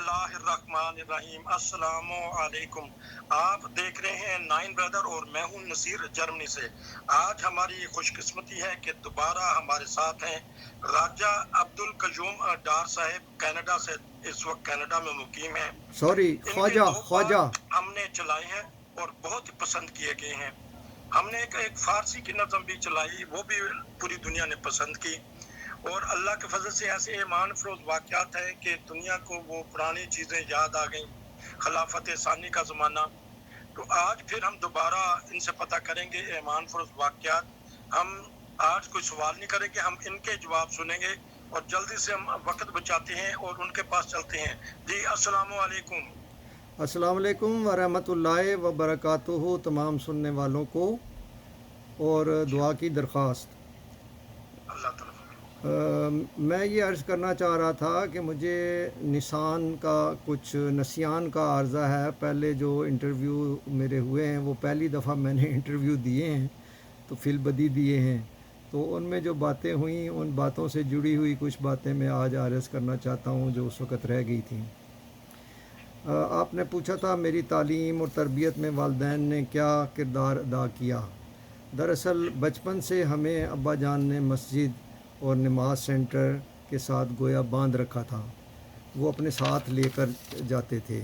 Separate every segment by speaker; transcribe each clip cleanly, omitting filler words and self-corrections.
Speaker 1: बिस्मिल्लाहिर्रहमानिर्रहीम। अस्सलामु अलैकुम। आप देख रहे हैं नाइन ब्रदर और मैं हूं नसीर जर्मनी से। आज हमारी खुशकिस्मती है कि दोबारा हमारे साथ हैं राजा अब्दुल कयूम डार साहब, कनाडा से इस वक्त कनाडा में मुकीम हैं। इनके
Speaker 2: ख्वाजा
Speaker 1: दो पाठ हमने चलाए हैं और बहुत ही पसंद किए गए हैं। हमने एक फारसी की नज़म भी चलाई, वो भी पूरी दुनिया ने पसंद की। और अल्लाह के फजल से ऐसे ईमान फरोज वाक़यात हैं कि दुनिया को वो पुरानी चीज़ें याद आ गईं, खिलाफत सानी का ज़माना। तो आज फिर हम दोबारा इनसे पता करेंगे ईमान फरोज वाक़यात। हम आज कोई सवाल नहीं करेंगे, हम इनके जवाब सुनेंगे और जल्दी से हम वक्त बचाते हैं और उनके पास चलते हैं। जी अस्सलामु अलैकुम।
Speaker 2: अस्सलाम वालेकुम व रहमतुल्लाहि व बरकातुहू तमाम सुनने वालों को, और दुआ की दरख्वास्त।
Speaker 1: अल्लाह ताला
Speaker 2: मैं ये अर्ज़ करना चाह रहा था कि मुझे निशान का कुछ नसियान का आर्ज़ा है। पहले जो इंटरव्यू मेरे हुए हैं वो पहली दफ़ा मैंने इंटरव्यू दिए हैं, तो फिलबदी दिए हैं, तो उनमें जो बातें हुई उन बातों से जुड़ी हुई कुछ बातें मैं आज अर्ज़ करना चाहता हूँ जो उस वक़्त रह गई थी। आपने पूछा था मेरी तालीम और तरबियत में वालिदैन ने क्या किरदार अदा किया। दरअसल बचपन से हमें अब्बा जान ने मस्जिद और नमाज सेंटर के साथ गोया बांध रखा था, वो अपने साथ लेकर जाते थे।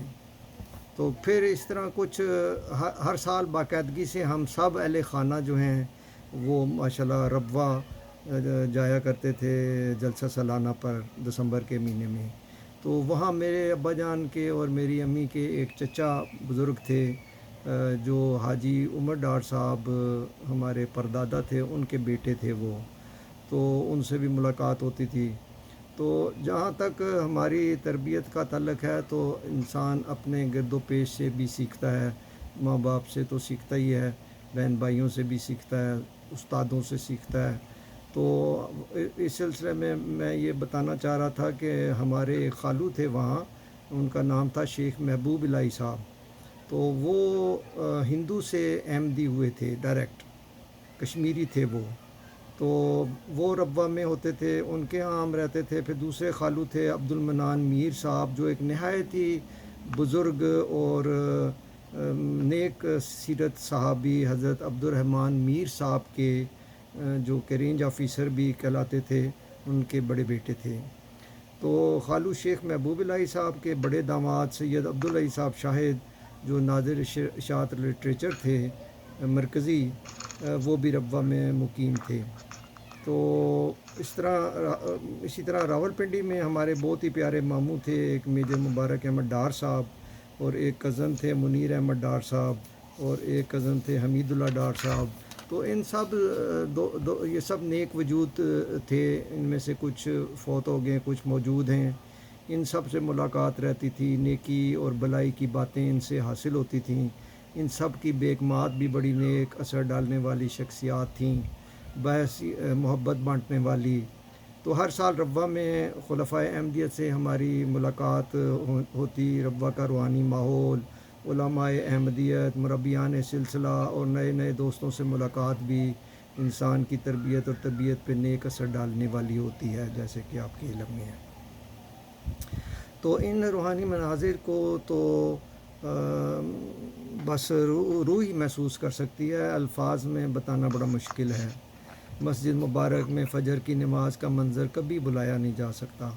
Speaker 2: तो फिर इस तरह कुछ हर साल बाकायदगी से हम सब अहले ख़ाना जो हैं वो माशाल्लाह रब्वा जाया करते थे जलसा सालाना पर दिसंबर के महीने में। तो वहाँ मेरे अब्बा जान के और मेरी अम्मी के एक चचा बुज़ुर्ग थे जो हाजी उमर डार साहब हमारे परदादा थे, उनके बेटे थे वो, तो उनसे भी मुलाकात होती थी। तो जहाँ तक हमारी तरबियत का ताल्लुक़ है तो इंसान अपने गिरदो पेश से भी सीखता है, माँ बाप से तो सीखता ही है, बहन भाइयों से भी सीखता है, उस्तादों से सीखता है। तो इस सिलसिले में मैं ये बताना चाह रहा था कि हमारे एक खालू थे वहाँ, उनका नाम था शेख महबूब इलाही साहब। तो वो हिंदू से अहमदी हुए थे, डायरेक्ट कश्मीरी थे वो। तो वो रब्वा में होते थे, उनके यहाँ हम रहते थे। फिर दूसरे खालू थे अब्दुल मनान मीर साहब, जो एक नहायत ही बुज़ुर्ग और नेक सीरत सहाबी हज़रत अब्दुर्रहमान मीर साहब के जो कि रेंज ऑफ़िसर भी कहलाते थे, उनके बड़े बेटे थे। तो खालू शेख महबूब इलाही साहब के बड़े दामाद सैयद अब्दुल अली साहब शाहिद, जो नादिर इशात लिटरेचर थे मरकज़ी, वो भी रब्वा में मुकीम थे। तो इसी तरह रावलपिंडी में हमारे बहुत ही प्यारे मामू थे, एक मेजर मुबारक अहमद डार साहब, और एक कज़न थे मुनीर अहमद डार साहब, और एक कज़न थे हमीदुल्ला डार साहब। तो इन सब ये सब नेक वजूद थे, इनमें से कुछ फ़ौत हो गए, कुछ मौजूद हैं। इन सब से मुलाकात रहती थी, नेकी और भलाई की बातें इनसे हासिल होती थीं। इन सब की बेगमात भी बड़ी नेक असर डालने वाली शख्सियात थीं, बहस मोहब्बत बांटने वाली। तो हर साल रब्वा में खुलफ़ाए अहमदियत से हमारी मुलाकात होती। रब्वा का रूहानी माहौल, उलमाए अहमदियत, मुरब्बियान सिलसिला और नए नए दोस्तों से मुलाकात भी इंसान की तरबियत और तबीयत पे नेक असर डालने वाली होती है, जैसे कि आपके इल्म में है। तो इन रूहानी मनाजिर को तो बस रूह ही महसूस कर सकती है, अल्फाज में बताना बड़ा मुश्किल है। मस्जिद मुबारक में फ़जर की नमाज का मंज़र कभी बुलाया नहीं जा सकता।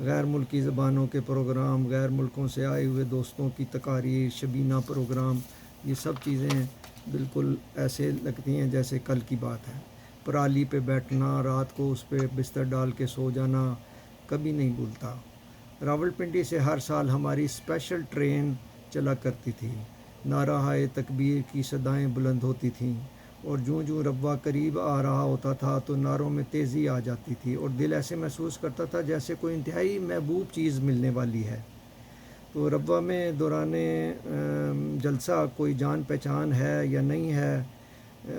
Speaker 2: गैर मुल्की ज़बानों के प्रोग्राम, गैर मुल्कों से आए हुए दोस्तों की तकारीर, शबीना प्रोग्राम, ये सब चीज़ें बिल्कुल ऐसे लगती हैं जैसे कल की बात है। पराली पे बैठना, रात को उस पर बिस्तर डाल के सो जाना कभी नहीं भूलता। रावलपिंडी से हर साल हमारी स्पेशल ट्रेन चला करती थी। नारा हाय तकबीर की सदाएं बुलंद होती थीं, और जूं जूं रब्वा करीब आ रहा होता था तो नारों में तेज़ी आ जाती थी, और दिल ऐसे महसूस करता था जैसे कोई इंतहाई महबूब चीज़ मिलने वाली है। तो रब्वा में दौराने जलसा कोई जान पहचान है या नहीं है,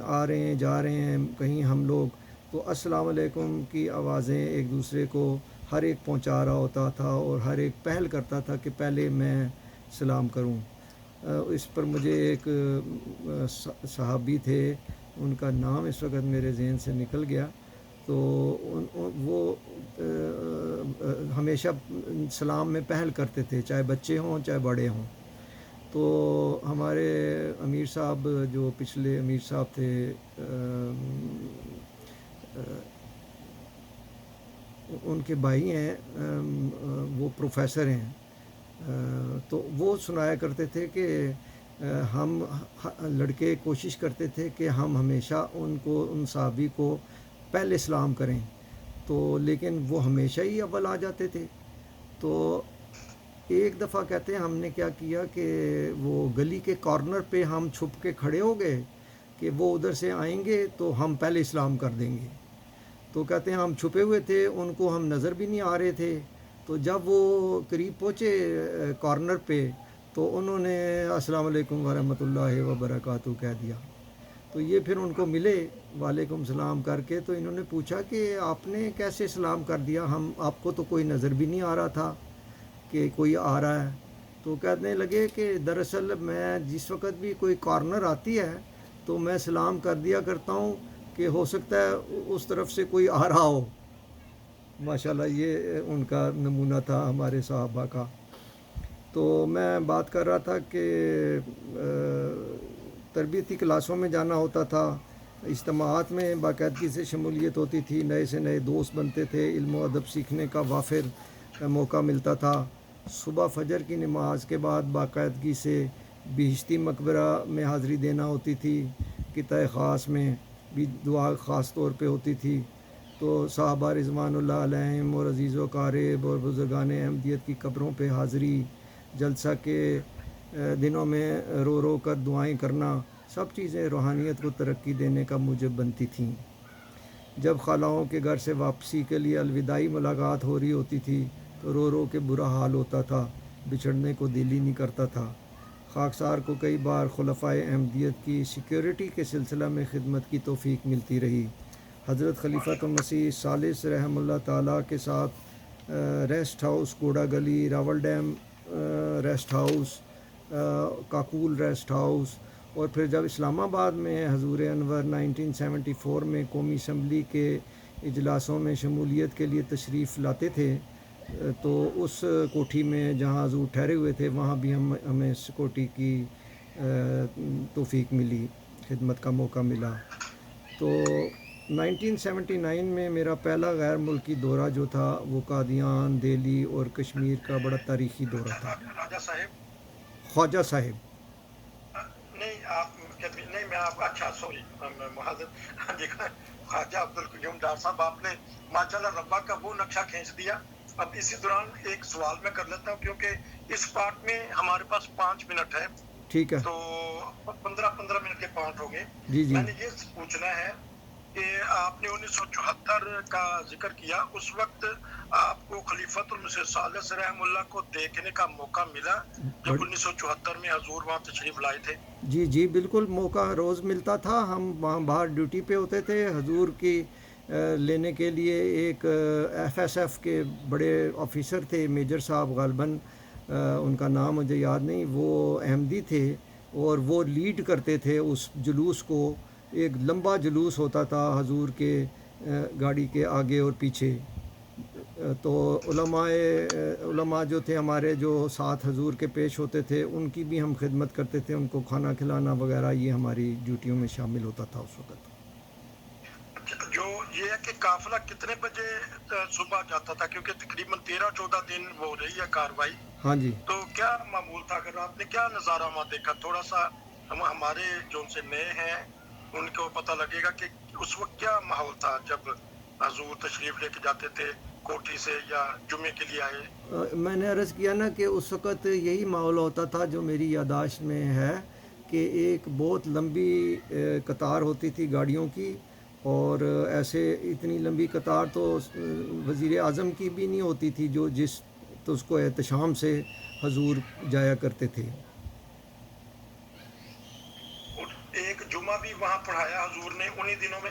Speaker 2: आ रहे हैं जा रहे हैं कहीं हम लोग, तो अस्सलाम वालेकुम की आवाज़ें एक दूसरे को हर एक पहुंचा रहा होता था, और हर एक पहल करता था कि पहले मैं सलाम करूं। इस पर मुझे एक सहाबी थे, उनका नाम इस वक्त मेरे जहन से निकल गया, तो वो ہمیشہ سلام میں پہل کرتے تھے، چاہے بچے ہوں چاہے بڑے ہوں. تو ہمارے امیر صاحب جو پچھلے امیر صاحب تھے، ان کے بھائی ہیں، وہ پروفیسر ہیں. تو وہ سنایا کرتے تھے کہ ہم لڑکے کوشش کرتے تھے کہ ہم ہمیشہ ان صحابی کو پہلے سلام کریں، تو لیکن وہ ہمیشہ ہی اول آ جاتے تھے. تو ایک دفعہ کہتے ہیں ہم نے کیا کیا کہ وہ گلی کے کارنر پہ ہم چھپ کے کھڑے ہو گئے کہ وہ ادھر سے آئیں گے تو ہم پہلے سلام کر دیں گے. تو کہتے ہیں ہم چھپے ہوئے تھے، ان کو ہم نظر بھی نہیں آ رہے تھے. تو جب وہ قریب پہنچے کارنر پہ تو انہوں نے السلام علیکم ورحمۃ اللہ وبرکاتہ کہہ دیا. تو یہ پھر ان کو ملے وعلیکم السلام کر کے، تو انہوں نے پوچھا کہ آپ نے کیسے سلام کر دیا، ہم آپ کو تو کوئی نظر بھی نہیں آ رہا تھا کہ کوئی آ رہا ہے. تو کہنے لگے کہ دراصل میں جس وقت بھی کوئی کارنر آتی ہے تو میں سلام کر دیا کرتا ہوں کہ ہو سکتا ہے اس طرف سے کوئی آ رہا ہو. ماشاءاللہ یہ ان کا نمونہ تھا ہمارے صحابہ کا. تو میں بات کر رہا تھا کہ تربیتی کلاسوں میں جانا ہوتا تھا، اجتماعات میں باقاعدگی سے شمولیت ہوتی تھی، نئے سے نئے دوست بنتے تھے، علم و ادب سیکھنے کا وافر موقع ملتا تھا. صبح فجر کی نماز کے بعد باقاعدگی سے بہشتی مقبرہ میں حاضری دینا ہوتی تھی، قطع خاص میں بھی دعا خاص طور پہ ہوتی تھی. تو صحابہ رضوان اللہ علیہم اور عزیز و قارب اور بزرگان احمدیت کی قبروں پہ حاضری، جلسہ کے دنوں میں رو رو کر دعائیں کرنا، سب چیزیں روحانیت کو ترقی دینے کا موجب بنتی تھیں. جب خالاؤں کے گھر سے واپسی کے لیے الوداعی ملاقات ہو رہی ہوتی تھی تو رو رو کے برا حال ہوتا تھا، بچھڑنے کو دل ہی نہیں کرتا تھا. خاکسار کو کئی بار خلفائے احمدیت کی سیکیورٹی کے سلسلہ میں خدمت کی توفیق ملتی رہی. حضرت خلیفۃ المسیح ثالث رحمہ اللہ تعالیٰ کے ساتھ rest house Gora Gali, Rawal dam rest house, Kakul rest house, اور پھر جب اسلام آباد میں حضور انور 1974 میں قومی اسمبلی کے اجلاسوں میں شمولیت کے لیے تشریف لاتے تھے تو اس کوٹھی میں جہاں حضور ٹھہرے ہوئے تھے وہاں بھی ہمیں سیکورٹی کی توفیق ملی، خدمت کا موقع ملا. تو 1979 میں میرا پہلا غیر ملکی دورہ جو تھا وہ قادیان، دہلی اور کشمیر کا بڑا تاریخی دورہ تھا.
Speaker 1: راجہ صاحب
Speaker 2: خواجہ صاحب.
Speaker 1: نہیں آپ نہیں میں آپ اچھا سوری خواجہ عبدالقیوم ڈار صاحب، آپ نے ماشاءاللہ ربا کا وہ نقشہ کھینچ دیا. اب اسی دوران ایک سوال میں کر لیتا ہوں کیونکہ اس پارٹ میں ہمارے پاس 5 منٹ ہے،
Speaker 2: ٹھیک ہے.
Speaker 1: تو 15 منٹ کے پارٹ ہو گئے.
Speaker 2: جی
Speaker 1: میں نے یہ پوچھنا ہے کہ آپ نے 1974 کا ذکر کیا، اس وقت آپ کو خلیفۃ المسیح ثالث رحم اللہ کو دیکھنے کا موقع ملا جب 1974 میں حضور وہاں تشریف لائے تھے؟
Speaker 2: جی بالکل، موقع روز ملتا تھا. ہم وہاں باہر ڈیوٹی پہ ہوتے تھے، حضور کی لینے کے لیے ایک ایف ایس ایف کے بڑے آفیسر تھے، میجر صاحب غالباً ان کا نام مجھے یاد نہیں، وہ احمدی تھے اور وہ لیڈ کرتے تھے اس جلوس کو. ایک لمبا جلوس ہوتا تھا حضور کے گاڑی کے آگے اور پیچھے. تو علماء جو تھے ہمارے جو ساتھ حضور کے پیش ہوتے تھے ان کی بھی ہم خدمت کرتے تھے، ان کو کھانا کھلانا وغیرہ یہ ہماری ڈیوٹیوں میں شامل ہوتا تھا اس وقت.
Speaker 1: جو یہ ہے کہ قافلہ کتنے بجے صبح جاتا تھا، کیونکہ تقریباً 13-14 دن وہ رہی ہے کاروائی؟
Speaker 2: ہاں جی.
Speaker 1: تو کیا معمول تھا، اگر آپ نے کیا نظارہ وہاں دیکھا؟ تھوڑا سا ہمارے جو ان سے نئے ہیں ان کو پتہ لگے گا کہ اس وقت کیا ماحول تھا جب حضور تشریف لے کے جاتے تھے کوٹھی سے یا جمعے کے لیے آئے.
Speaker 2: میں نے عرض کیا نا کہ اس وقت یہی ماحول ہوتا تھا جو میری یادداشت میں ہے کہ ایک بہت لمبی قطار ہوتی تھی گاڑیوں کی، اور ایسے اتنی لمبی قطار تو وزیر اعظم کی بھی نہیں ہوتی تھی جو تو اس کو احتشام سے حضور جایا کرتے تھے.
Speaker 1: ایک جمعہ بھی وہاں پڑھایا حضور نے انہی دنوں میں؟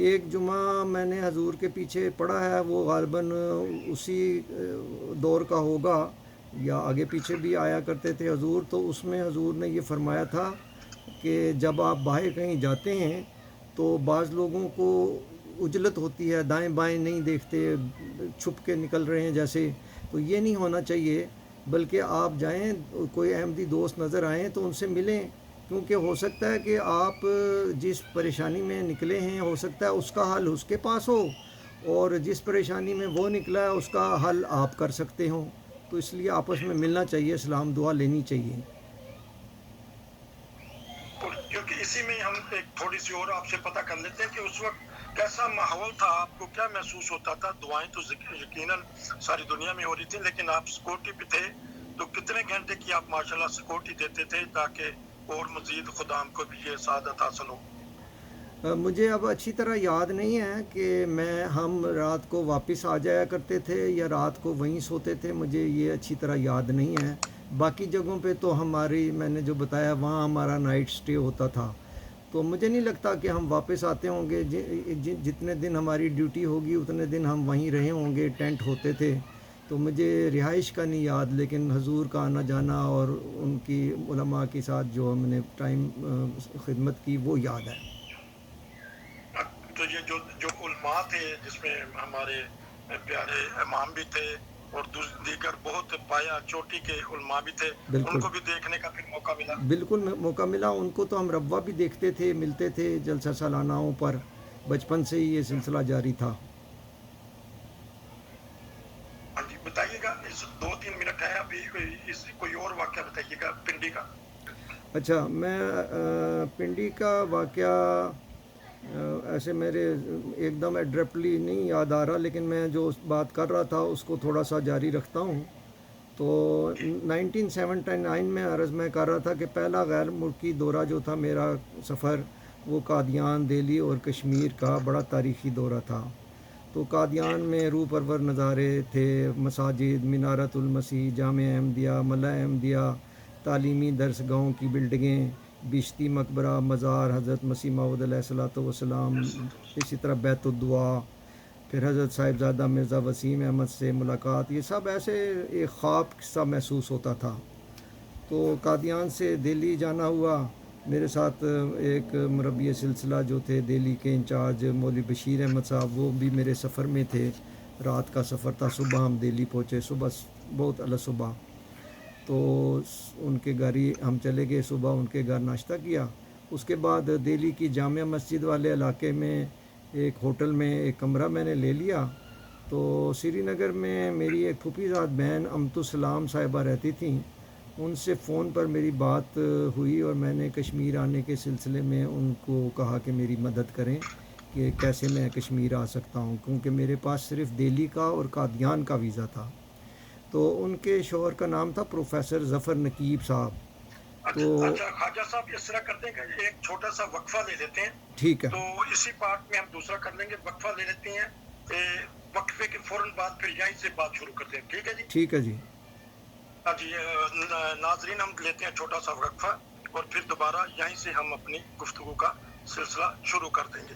Speaker 2: ایک جمعہ میں نے حضور کے پیچھے پڑھا ہے، وہ غالباً اسی دور کا ہوگا یا آگے پیچھے بھی آیا کرتے تھے حضور. تو اس میں حضور نے یہ فرمایا تھا کہ جب آپ باہر کہیں جاتے ہیں تو بعض لوگوں کو उजलत होती है, दाएं बाएं नहीं देखते, छुप के निकल रहे हैं जैसे, तो ये नहीं होना चाहिए। बल्कि आप जाएं, कोई अहमदी दोस्त नज़र आएँ तो उनसे मिलें, क्योंकि हो सकता है कि आप जिस परेशानी में निकले हैं हो सकता है उसका हल उसके पास हो, और जिस परेशानी में वो निकला है उसका हल आप कर सकते हो। तो इसलिए आपस में मिलना चाहिए, सलाम दुआ लेनी चाहिए।
Speaker 1: क्योंकि इसी में हम एक थोड़ी सी और आपसे पता कर लेते हैं कि उस वक्त कैसा माहौल था, आपको क्या महसूस होता था। दुआएं तो यकीनन सारी दुनिया में हो रही थी, लेकिन आप सिक्योरिटी पे थे, तो कितने घंटे की आप माशाल्लाह सिक्योरिटी देते थे ताकि और मजीद खुदा को भी ये सादत हासिल हो।
Speaker 2: मुझे अब अच्छी तरह याद नहीं है कि हम रात को वापस आ जाया करते थे या रात को वहीं सोते थे, मुझे ये अच्छी तरह याद नहीं है। बाकी जगहों पे तो हमारी, मैंने जो बताया, वहाँ हमारा नाइट स्टे होता था। तो मुझे नहीं लगता कि हम वापस आते होंगे। जितने दिन हमारी ड्यूटी होगी उतने दिन हम वहीं रहे होंगे, टेंट होते थे। तो मुझे रिहाइश का नहीं याद, लेकिन हुजूर का आना जाना और उनकी उलमा के साथ जो हमने टाइम खिदमत की वो याद है।
Speaker 1: तो ये जो जो उलमा थे, जिसमें हमारे प्यारे इमाम भी थे और दीगर बहुत पाया चोटी के उलमा भी थे,
Speaker 2: बिल्कुल
Speaker 1: उनको भी देखने का फिर मौका मिला।
Speaker 2: बिल्कुल मौका मिला उनको। तो हम रब्वा भी देखते थे, मिलते थे जलसा सालानाओं पर। बचपन से ही ये सिलसिला जारी था।
Speaker 1: हाँ जी, बताइएगा। इस 2-3 मिनट है अभी, कोई और वाक्य बताइएगा पिंडी का।
Speaker 2: अच्छा, मैं पिंडी का वाक़या ऐसे मेरे एकदम एड्रेप्टली नहीं याद आ रहा, लेकिन मैं जो बात कर रहा था उसको थोड़ा सा जारी रखता हूँ। तो 1979 में अर्ज़ मैं कर रहा था कि पहला गैर मुल्की दौरा जो था मेरा सफ़र, वो कादियान, दिल्ली और कश्मीर का बड़ा तारीख़ी दौरा था। तो कादियान में रूह परवर नज़ारे थे, मसाजिद, मीनारतुल मसीह, जामे अहमदिया, मल्ला अहमदिया, तालीमी दरसगाहों की बिल्डिंगें, बिश्ती मकबरा, मज़ार हज़रत मसीह मौऊद अलैहिस्सलातु वस्सलाम, इसी तरह बैतुद्दुआ, फिर हज़रत साहिबज़ादा मिर्ज़ा वसीम अहमद से मुलाकात। ये सब ऐसे एक ख्वाब सा महसूस होता था। तो कादियान से दिल्ली जाना हुआ। मेरे साथ एक मुरब्बी सिलसिला जो थे दिल्ली के इंचार्ज मौलवी बशीर अहमद साहब, वो भी मेरे सफ़र में थे। रात का सफ़र था, सुबह हम दिल्ली पहुँचे, सुबह बहुत अल सुबह। तो उनके घर ही हम चले गए, सुबह उनके घर नाश्ता किया। उसके बाद दिल्ली की जामिया मस्जिद वाले इलाके में एक होटल में एक कमरा मैंने ले लिया। तो श्रीनगर में मेरी एक फूफीज़ाद बहन अमतुसलाम साहिबा रहती थी, उनसे फ़ोन पर मेरी बात हुई और मैंने कश्मीर आने के सिलसिले में उनको कहा कि मेरी मदद करें कि कैसे मैं कश्मीर आ सकता हूँ, क्योंकि मेरे पास सिर्फ़ दिल्ली का और कादियान का वीज़ा था। तो उनके शौहर का नाम था प्रोफेसर ज़फ़र नकीब साहब। तो
Speaker 1: अच्छा ख्वाजा साहब, इस तरह करते हैं कि एक छोटा सा वक्फा ले लेते हैं।
Speaker 2: ठीक है,
Speaker 1: तो इसी पार्ट में हम दूसरा कर लेंगे, वक्फा ले लेते हैं। वक्फे के फौरन बाद फिर यहीं से बात शुरू करते हैं, ठीक है जी।
Speaker 2: ठीक है जी।
Speaker 1: हाँ जी, नाजरीन, हम लेते हैं छोटा सा वक्फा और फिर दोबारा यहीं से हम अपनी गुफ्तगू का सिलसिला शुरू कर देंगे।